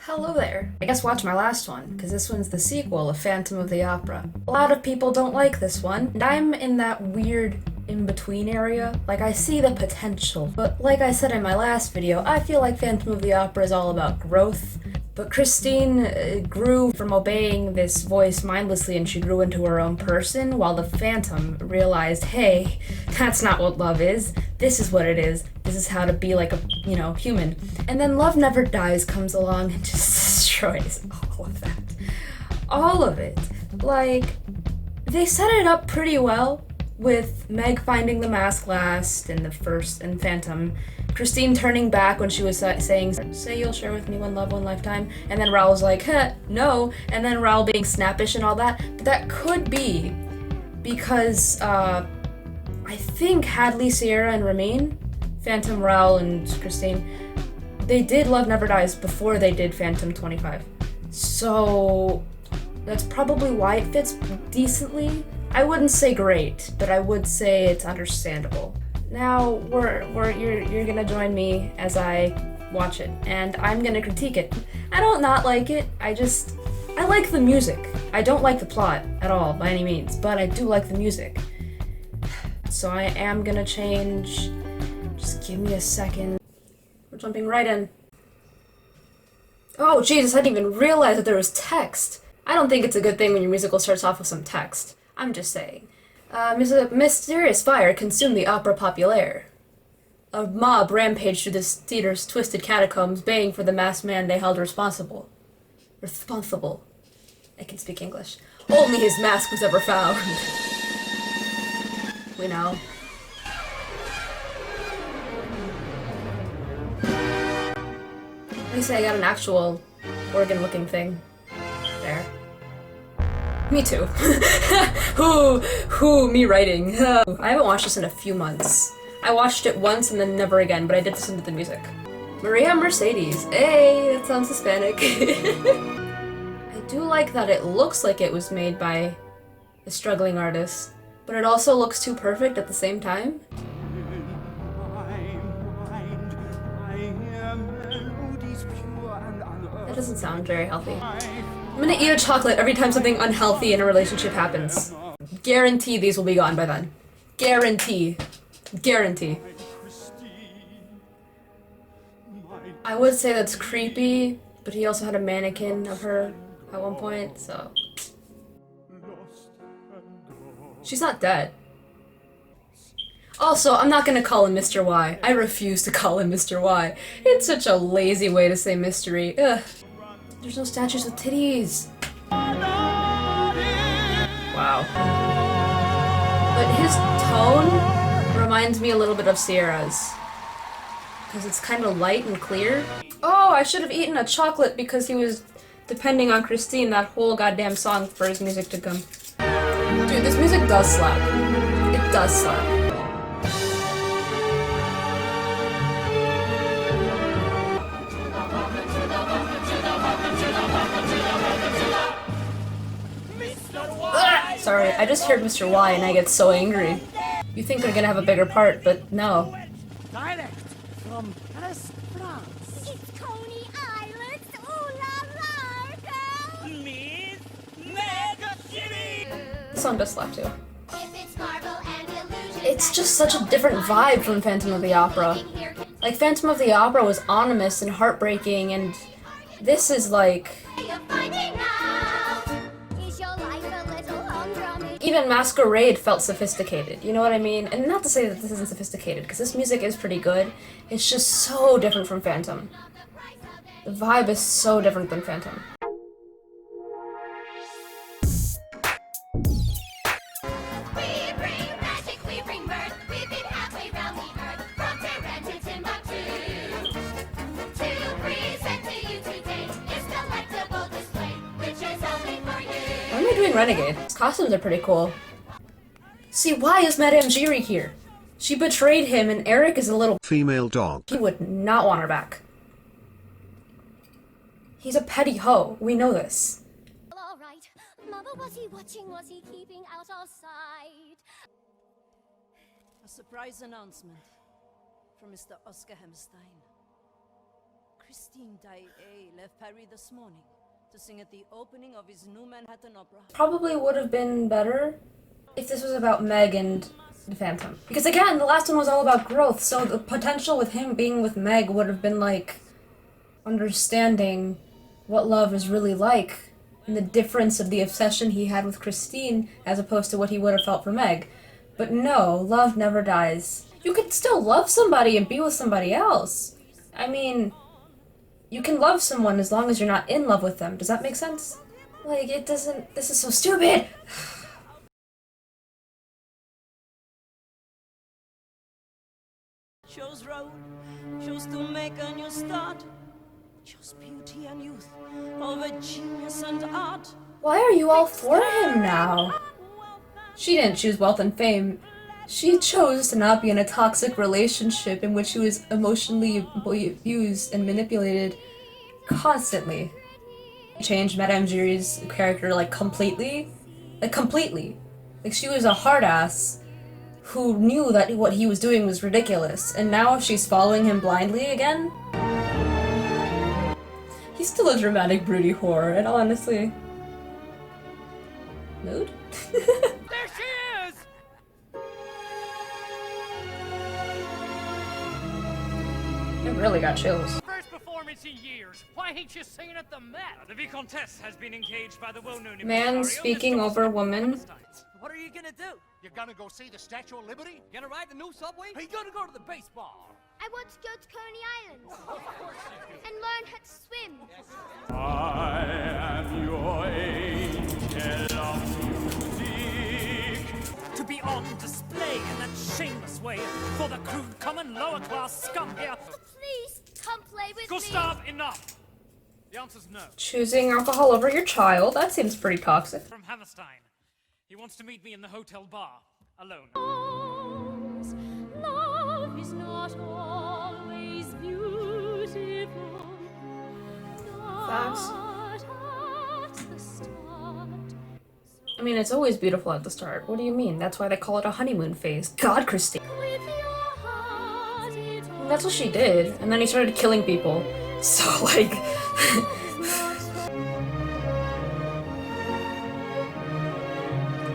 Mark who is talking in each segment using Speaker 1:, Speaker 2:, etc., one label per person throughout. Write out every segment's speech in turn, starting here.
Speaker 1: Hello there. I guess watch my last one, because this one's the sequel of Phantom of the Opera. A lot of people don't like this one, and I'm in that weird in-between area. Like, I see the potential, but like I said in my last video, I feel like Phantom of the Opera is all about growth. But Christine grew from obeying this voice mindlessly, and she grew into her own person, while the Phantom realized, hey, that's not what love is. This is what it is. This is how to be like a, human. And then Love Never Dies comes along and just destroys all of that. All of it. Like, they set it up pretty well with Meg finding the mask last in the first, and Phantom. Christine turning back when she was saying, say you'll share with me one love, one lifetime, and then Raoul's like, no, and then Raoul being snappish and all that. But that could be because, I think Hadley, Sierra, and Ramin, Phantom, Raoul, and Christine, they did Love Never Dies before they did Phantom 25. So that's probably why it fits decently. I wouldn't say great, but I would say it's understandable. Now you're gonna join me as I watch it, and I'm gonna critique it. I don't not like it. I like the music. I don't like the plot at all by any means, but I do like the music. So I am gonna change. Just give me a second. We're jumping right in. Oh Jesus, I didn't even realize that there was text. I don't think it's a good thing when your musical starts off with some text. I'm just saying. A mysterious fire consumed the Opera Populaire. A mob rampaged through this theater's twisted catacombs, baying for the masked man they held responsible. Responsible. I can speak English. Only his mask was ever found. We know. At least I got an actual organ-looking thing. There. Me too. Me writing. I haven't watched this in a few months. I watched it once and then never again, but I did listen to the music. Maria Mercedes. Hey, that sounds Hispanic. I do like that it looks like it was made by a struggling artist, but it also looks too perfect at the same time. That doesn't sound very healthy. I'm gonna eat a chocolate every time something unhealthy in a relationship happens. Guarantee these will be gone by then. Guarantee. Guarantee. I would say that's creepy, but he also had a mannequin of her at one point, so... She's not dead. Also, I'm not gonna call him Mr. Y. I refuse to call him Mr. Y. It's such a lazy way to say mystery. Ugh. There's no statues with titties. Wow. But his tone reminds me a little bit of Sierra's. Because it's kind of light and clear. Oh, I should have eaten a chocolate because he was depending on Christine that whole goddamn song for his music to come. Dude, this music does slap. It does slap. Sorry, I just heard Mr. Y and I get so angry. You think they're gonna have a bigger part, but no.
Speaker 2: Direct from Paris, France.
Speaker 3: It's Coney Island. Ooh la la, girl.
Speaker 2: Miss Mega City.
Speaker 1: This song does slap too.
Speaker 3: If it's Marvel and illusion,
Speaker 1: It's just such a different vibe from Phantom of the Opera. Like, Phantom of the Opera was ominous and heartbreaking, and this is like...
Speaker 3: you're finding out. Is your life a little humdrum?
Speaker 1: Even Masquerade felt sophisticated, you know what I mean? And not to say that this isn't sophisticated, because this music is pretty good. It's just so different from Phantom. The vibe is so different than Phantom.
Speaker 3: We bring magic, we bring mirth. We've been halfway round the earth, from Tehran to Timbuktu. To present to you today is delectable display, which is only for you.
Speaker 1: Why am I doing Renegade? His costumes are pretty cool. See, why is Madame Giry here? She betrayed him and Eric is a little
Speaker 4: female dog.
Speaker 1: He would not want her back. He's a petty hoe. We know this.
Speaker 3: All right. Mama, was he watching? Was he keeping out of sight?
Speaker 5: A surprise announcement from Mr. Oscar Hammerstein.
Speaker 4: Christine Daae left Paris this morning to sing at the opening of his new Manhattan Opera.
Speaker 1: Probably would have been better if this was about Meg and the Phantom. Because again, the last one was all about growth, so the potential with him being with Meg would have been like understanding what love is really like and the difference of the obsession he had with Christine as opposed to what he would have felt for Meg. But no, love never dies. You could still love somebody and be with somebody else. I mean, you can love someone as long as you're not in love with them. Does that make sense? Like, it doesn't... This is so stupid!
Speaker 4: Chose road, chose to make a new start, chose beauty and youth over genius and art.
Speaker 1: Why are you all for him now? She didn't choose wealth and fame. She chose to not be in a toxic relationship in which she was emotionally abused and manipulated constantly. Changed Madame Giry's character, like, completely. Like, completely. Like, she was a hard ass who knew that what he was doing was ridiculous, and now she's following him blindly again? He's still a dramatic, broody whore, and honestly... Mood?
Speaker 2: There she is!
Speaker 1: I really got chills.
Speaker 2: First performance in years. Why ain't you singing at the Met? The Vicomtesse has been engaged by the well-known
Speaker 1: Man speaking over woman.
Speaker 2: What are you gonna do?
Speaker 5: You're gonna go see the Statue of Liberty?
Speaker 2: Gonna ride the new subway? Are you gonna go to the baseball?
Speaker 3: I want to go to Coney Island and learn how to swim.
Speaker 6: I am your angel of music.
Speaker 2: To be on display in that shameless way for the crude, common, lower-class scum here.
Speaker 3: So please, come play with me.
Speaker 2: Gustav, enough! The answer's no.
Speaker 1: Choosing alcohol over your child? That seems pretty toxic.
Speaker 2: From Hammerstein. He wants to meet me in the hotel bar, alone.
Speaker 3: Love is not always beautiful.
Speaker 1: Facts.
Speaker 3: Not at the start.
Speaker 1: I mean, it's always beautiful at the start. What do you mean? That's why they call it a honeymoon phase. God, Christine.
Speaker 3: With your heart it
Speaker 1: That's what she did, and then he started killing people. So, like...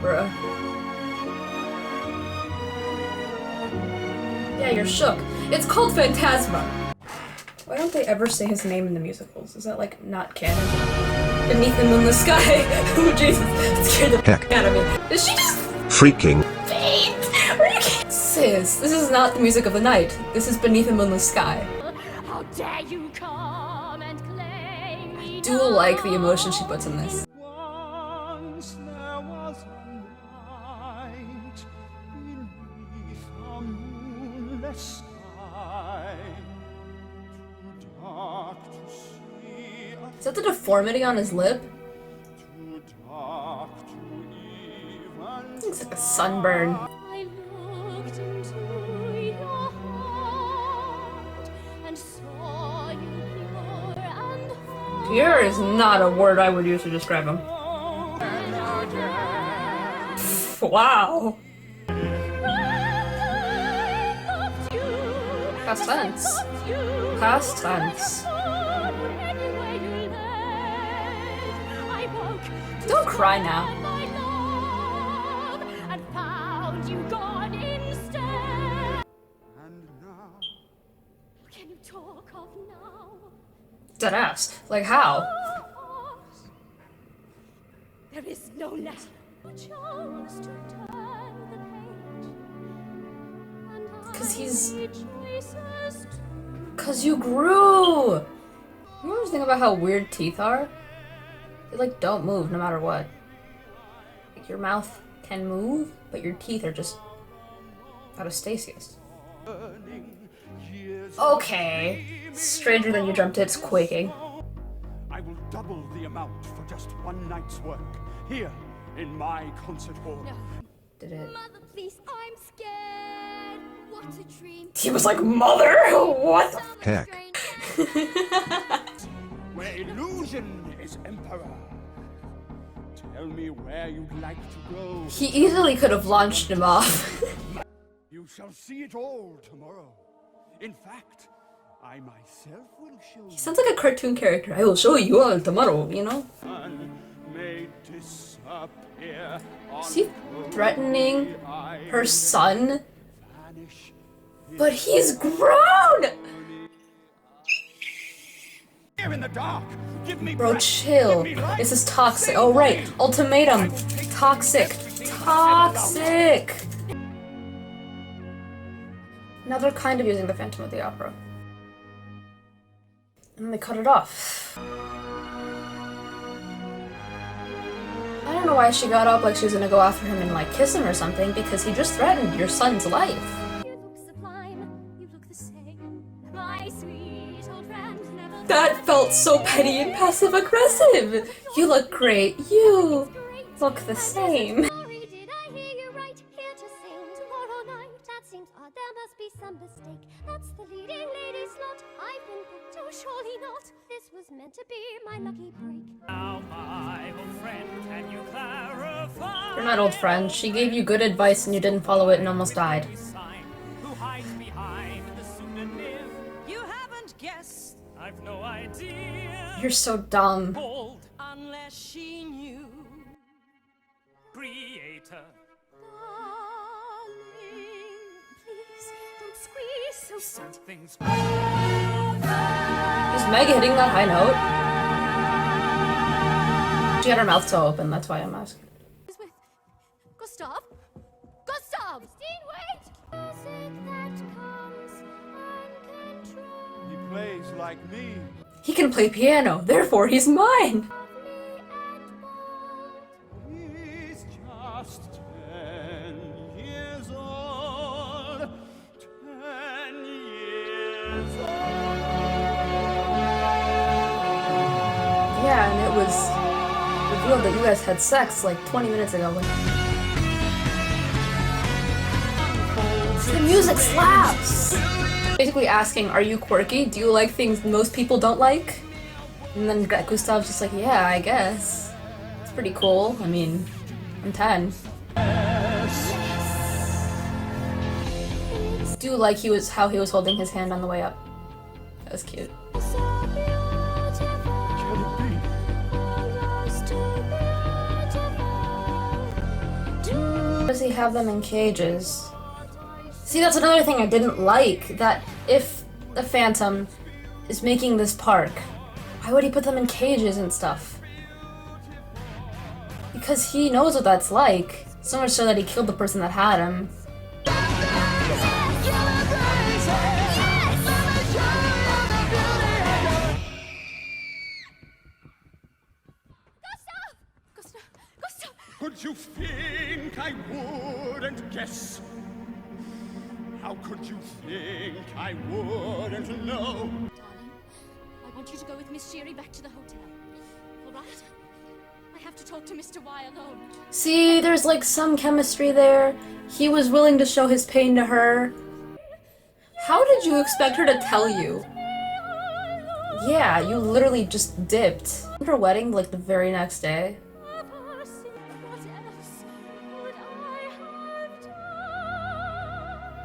Speaker 1: Bruh. Yeah, you're shook. It's called Phantasma! Why don't they ever say his name in the musicals? Is that, like, not canon? Beneath the Moonless Sky! Oh, Jesus. It scared the
Speaker 7: Heck.
Speaker 1: out of me. Did she just
Speaker 7: Freaking.
Speaker 1: faint? Are you kidding? Sis, this is not the music of the night. This is Beneath the Moonless Sky.
Speaker 3: How dare you come and claim me?
Speaker 1: I do like the emotion she puts in this.
Speaker 6: Once there was a night beneath a moonless sky, too dark to see,
Speaker 1: Is that the deformity on his lip?
Speaker 6: too dark to even
Speaker 1: Looks like a sunburn.
Speaker 3: I looked into your heart and saw you pure and whole.
Speaker 1: Pure is not a word I would use to describe him. Wow. Past tense. Past tense. Don't cry now.
Speaker 3: And found you gone instead.
Speaker 6: and now.
Speaker 3: Can you talk of now?
Speaker 1: Dead ass. Like how?
Speaker 3: There is no letter. You chose to turn the page. And
Speaker 1: 'Cause he's-
Speaker 3: I choices too.
Speaker 1: 'Cause you grew! You ever think about how weird teeth are? They like don't move no matter what. Like your mouth can move, but your teeth are just out of stasis. Okay. Stranger Than You Dreamt It's quaking.
Speaker 6: I will double the amount for just one night's work here in my concert hall.
Speaker 1: Did it?
Speaker 3: Mother, please, I'm scared. What a dream.
Speaker 1: He was like, Mother? What?
Speaker 3: So much
Speaker 7: Heck.
Speaker 3: strange.
Speaker 6: Where illusion is emperor. Tell me where you'd like to go.
Speaker 1: He easily could have launched him off.
Speaker 6: You shall see it all tomorrow. In fact, I myself will show
Speaker 1: He sounds like a cartoon character. I will show you all tomorrow, you know?
Speaker 6: you. May disappear.
Speaker 1: Is he threatening her son?
Speaker 6: Vanish.
Speaker 1: But he's grown!
Speaker 6: Here in the dark. Give me
Speaker 1: Bro,
Speaker 6: breath.
Speaker 1: chill.
Speaker 6: Give me life.
Speaker 1: This is toxic.
Speaker 6: Save
Speaker 1: Oh, right.
Speaker 6: me.
Speaker 1: Ultimatum. Toxic. Toxic. Now they're kind of using the Phantom of the Opera. And they cut it off. I don't know why she got up like she was gonna go after him and like kiss him or something, because he just threatened your son's life.
Speaker 3: You look sublime, you look the same. My sweet old friend never
Speaker 1: That felt so petty and passive aggressive. You look great. You look the same.
Speaker 3: Sorry, did I hear you right? Here to sing tomorrow night. That seems odd, there must be some mistake. That's the leading lady slot. I've been picked, oh surely not. This was meant to be my lucky break.
Speaker 2: Now, my old friend, can you clarify?
Speaker 1: You're not old friend. She gave you good advice and you didn't follow it and almost died.
Speaker 2: Sign who hides behind the pseudonym?
Speaker 4: You haven't guessed
Speaker 2: I've no idea.
Speaker 1: You're so dumb.
Speaker 2: Bold
Speaker 4: unless she knew.
Speaker 2: creator.
Speaker 3: Darling, please don't squeeze so tight.
Speaker 2: Something's
Speaker 1: Is Meg hitting that high note? She had her mouth so open, that's why I'm asking.
Speaker 3: With Gustav? Gustav! Christine, wait! Music that comes uncontrolled.
Speaker 6: He plays like me.
Speaker 1: He can play piano, therefore he's mine!
Speaker 6: He's just 10 years old. 10 years old.
Speaker 1: Yeah, and it was revealed that you guys had sex like 20 minutes ago. The music slaps! Basically asking, are you quirky? Do you like things most people don't like? And then Gustav's just like, yeah, I guess. It's pretty cool. I mean, I'm 10. Do you like how he was holding his hand on the way up? That was cute. Does he have them in cages? See, that's another thing I didn't like, that if the Phantom is making this park, why would he put them in cages and stuff? Because he knows what that's like. So much so that he killed the person that had him.
Speaker 3: Gustav! Gustav!
Speaker 6: Could you think I wouldn't guess? How could you think I wouldn't know?
Speaker 3: Darling, I want you to go with Miss Sherry back to the hotel. All right? I have to talk to Mr. Y alone.
Speaker 1: See, there's like some chemistry there. He was willing to show his pain to her. How did you expect her to tell you? Yeah, you literally just dipped. Her wedding like the very next day.
Speaker 3: What else would I have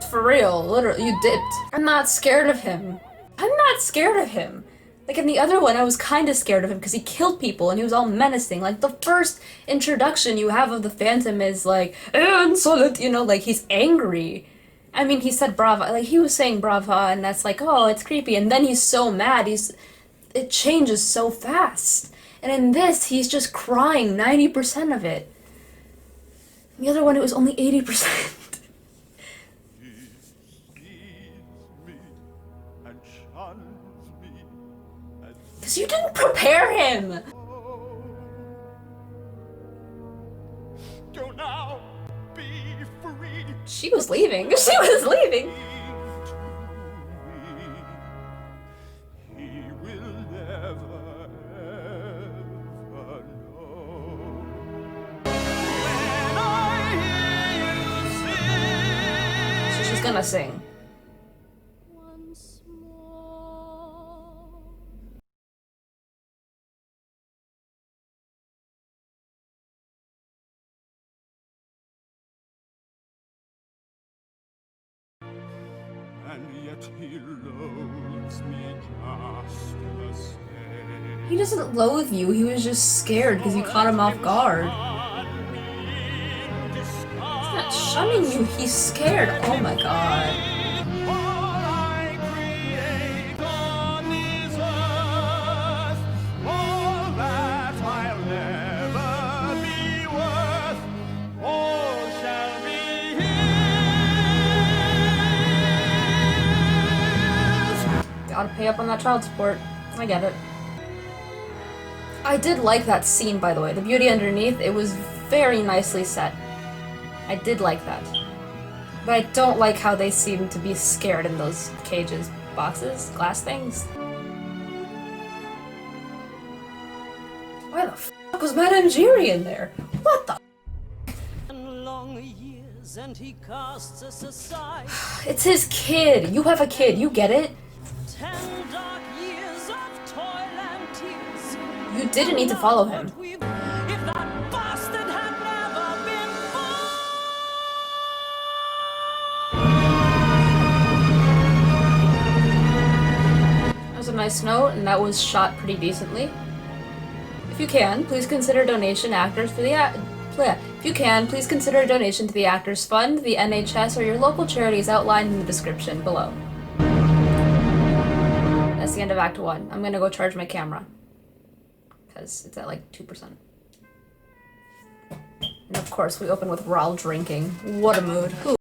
Speaker 3: done?
Speaker 1: For real, literally, you dipped. I'm not scared of him. I'm not scared of him. Like in the other one, I was kind of scared of him because he killed people and he was all menacing. Like the first introduction you have of the Phantom is like, insolent, you know, like he's angry. I mean, he said brava, like he was saying brava, and that's like, oh, it's creepy. And then he's so mad, it changes so fast. And in this, he's just crying 90% of it. In the other one, it was only 80%.
Speaker 6: He sees me and shuns me and
Speaker 1: Because you didn't prepare him!
Speaker 6: go now, be free.
Speaker 1: She was leaving. She was leaving.
Speaker 6: He will never ever know. When I hear you sing,
Speaker 1: So she's gonna sing.
Speaker 3: Once more.
Speaker 6: and and yet he loathes me just the same.
Speaker 1: He doesn't loathe you, he was just scared because you caught him off guard. He's not shunning you, he's scared. Oh my god.
Speaker 6: All I create on this earth, all that I'll never be worth, all shall be his.
Speaker 1: Gotta pay up on that child support. I get it. I did like that scene, by the way. The beauty underneath, it was very nicely set. I did like that. But I don't like how they seem to be scared in those cages, boxes, glass things. Why the fuck was Madame Giry in there? What the?
Speaker 4: And long years, and he casts us aside.
Speaker 1: It's his kid. You have a kid. You get it?
Speaker 4: 10 dark years of toil and tears.
Speaker 1: You didn't need to follow him.
Speaker 4: If that bastard had never been
Speaker 1: That was a nice note, and that was shot pretty decently. If you can, please consider donation actors for the If you can, please consider a donation to the Actors Fund, the NHS, or your local charities outlined in the description below. That's the end of Act 1. I'm gonna go charge my camera. Because it's at like 2%. And of course, we open with Rahl drinking. What a mood. Who